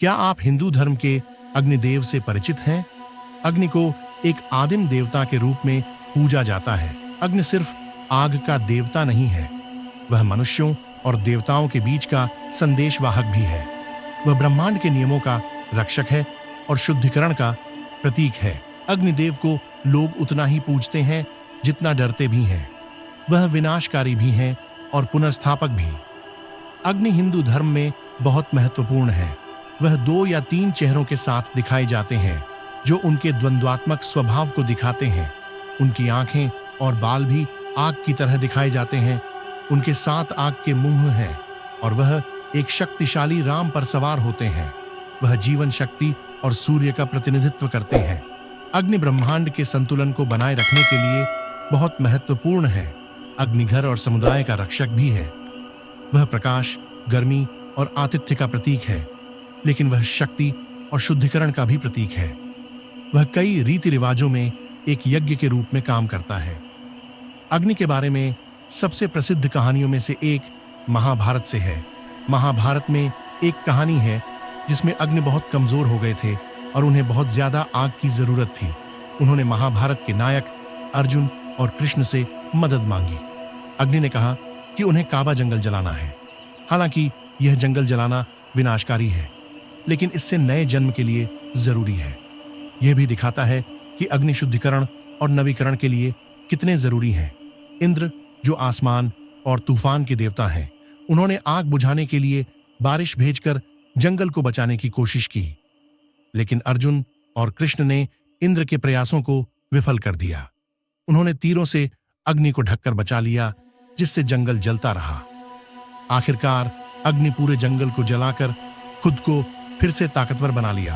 क्या आप हिंदू धर्म के अग्निदेव से परिचित हैं? अग्नि को एक आदिम देवता के रूप में पूजा जाता है। अग्नि सिर्फ आग का देवता नहीं है, वह मनुष्यों और देवताओं के बीच का संदेशवाहक भी है। वह ब्रह्मांड के नियमों का रक्षक है और शुद्धिकरण का प्रतीक है। अग्निदेव को लोग उतना ही पूजते हैं जितना डरते भी हैं। वह विनाशकारी भी हैं और पुनर्स्थापक भी। अग्नि हिंदू धर्म में बहुत महत्वपूर्ण है। वह 2 या 3 चेहरों के साथ दिखाए जाते हैं जो उनके द्वंद्वात्मक स्वभाव को दिखाते हैं। उनकी आंखें और बाल भी आग की तरह दिखाए जाते हैं। उनके 7 आग के मुंह हैं और वह एक शक्तिशाली राम पर सवार होते हैं। वह जीवन शक्ति और सूर्य का प्रतिनिधित्व करते हैं। अग्नि ब्रह्मांड के संतुलन को बनाए रखने के लिए बहुत महत्वपूर्ण है। अग्नि घर और समुदाय का रक्षक भी है। वह प्रकाश, गर्मी और आतिथ्य का प्रतीक है, लेकिन वह शक्ति और शुद्धिकरण का भी प्रतीक है। वह कई रीति रिवाजों में एक यज्ञ के रूप में काम करता है। अग्नि के बारे में सबसे प्रसिद्ध कहानियों में से एक महाभारत से है। महाभारत में एक कहानी है जिसमें अग्नि बहुत कमजोर हो गए थे और उन्हें बहुत ज्यादा आग की जरूरत थी। उन्होंने महाभारत के नायक अर्जुन और कृष्ण से मदद मांगी। अग्नि ने कहा कि उन्हें काबा जंगल जलाना है। हालांकि यह जंगल जलाना विनाशकारी है, लेकिन इससे नए जन्म के लिए जरूरी है। यह भी दिखाता है कि अग्नि शुद्धिकरण और नवीकरण के लिए कितने जरूरी हैं। इंद्र, जो आसमान और तूफान के देवता हैं, उन्होंने आग बुझाने के लिए बारिश भेजकर जंगल को बचाने की कोशिश की, लेकिन अर्जुन और कृष्ण ने इंद्र के प्रयासों को विफल कर दिया। उन्होंने तीरों से अग्नि को ढककर बचा लिया, जिससे जंगल जलता रहा। आखिरकार अग्नि पूरे जंगल को जलाकर खुद को फिर से ताकतवर बना लिया।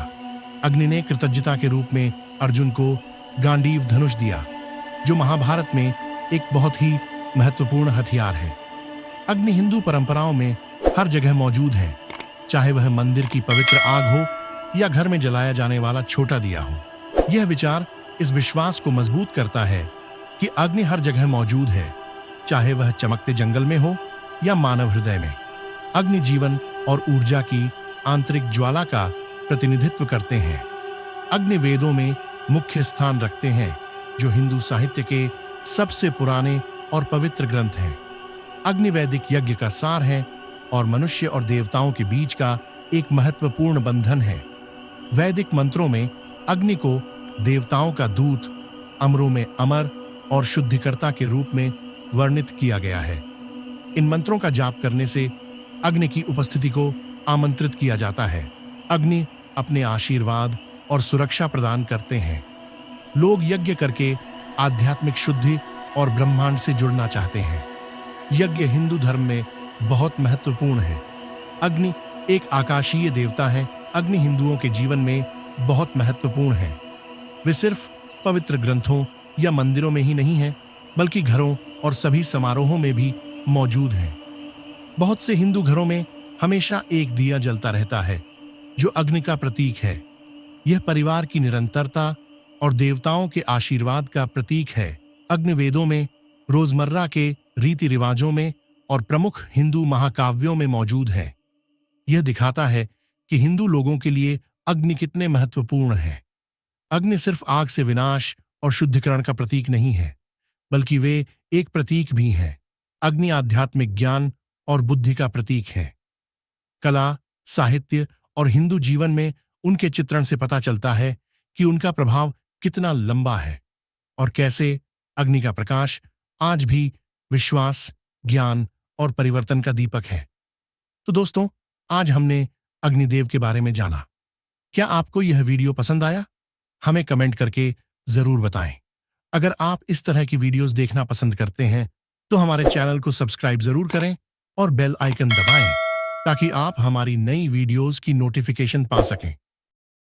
अग्नि ने कृतज्ञता के रूप में अर्जुन को गांडीव धनुष दिया, जो महाभारत में एक बहुत ही महत्वपूर्ण हथियार है। अग्नि हिंदू परंपराओं में हर जगह मौजूद है, चाहे वह मंदिर की पवित्र आग हो या घर में जलाया जाने वाला छोटा दिया हो। यह विचार इस विश्वास को मजबूत करता है कि अग्नि हर जगह मौजूद है, चाहे वह चमकते जंगल में हो या मानव हृदय में। अग्नि जीवन और ऊर्जा की आंतरिक ज्वाला का प्रतिनिधित्व करते हैं। अग्नि वेदों में मुख्य स्थान रखते हैं, जो हिंदू साहित्य के सबसे पुराने और पवित्र ग्रंथ हैं। अग्नि वैदिक यज्ञ का सार है और मनुष्य और देवताओं के बीच का एक महत्वपूर्ण बंधन है। वैदिक मंत्रों में अग्नि को देवताओं का दूत, अमरों में अमर और शुद्धिकर्ता के रूप में वर्णित किया गया है। इन मंत्रों का जाप करने से अग्नि की उपस्थिति को आमंत्रित किया जाता है। अग्नि अपने आशीर्वाद और सुरक्षा प्रदान करते हैं। लोग यज्ञ करके आध्यात्मिक शुद्धि और ब्रह्मांड से जुड़ना चाहते हैं। यज्ञ हिंदू धर्म में बहुत महत्वपूर्ण है। अग्नि एक आकाशीय देवता है। अग्नि हिंदुओं के जीवन में बहुत महत्वपूर्ण है। वे सिर्फ पवित्र ग्रंथों या मंदिरों में ही नहीं है, बल्कि घरों और सभी समारोहों में भी मौजूद हैं। बहुत से हिंदू घरों में हमेशा एक दिया जलता रहता है, जो अग्नि का प्रतीक है। यह परिवार की निरंतरता और देवताओं के आशीर्वाद का प्रतीक है। अग्नि वेदों में, रोजमर्रा के रीति रिवाजों में और प्रमुख हिंदू महाकाव्यों में मौजूद है। यह दिखाता है कि हिंदू लोगों के लिए अग्नि कितने महत्वपूर्ण है। अग्नि सिर्फ आग से विनाश और शुद्धिकरण का प्रतीक नहीं है, बल्कि वे एक प्रतीक भी है। अग्नि आध्यात्मिक ज्ञान और बुद्धि का प्रतीक है। कला, साहित्य और हिंदू जीवन में उनके चित्रण से पता चलता है कि उनका प्रभाव कितना लंबा है और कैसे अग्नि का प्रकाश आज भी विश्वास, ज्ञान और परिवर्तन का दीपक है। तो दोस्तों, आज हमने अग्निदेव के बारे में जाना। क्या आपको यह वीडियो पसंद आया? हमें कमेंट करके जरूर बताएं। अगर आप इस तरह की वीडियोस देखना पसंद करते हैं तो हमारे चैनल को सब्सक्राइब जरूर करें और बेल आइकन दबाएं, ताकि आप हमारी नई वीडियोस की नोटिफिकेशन पा सकें।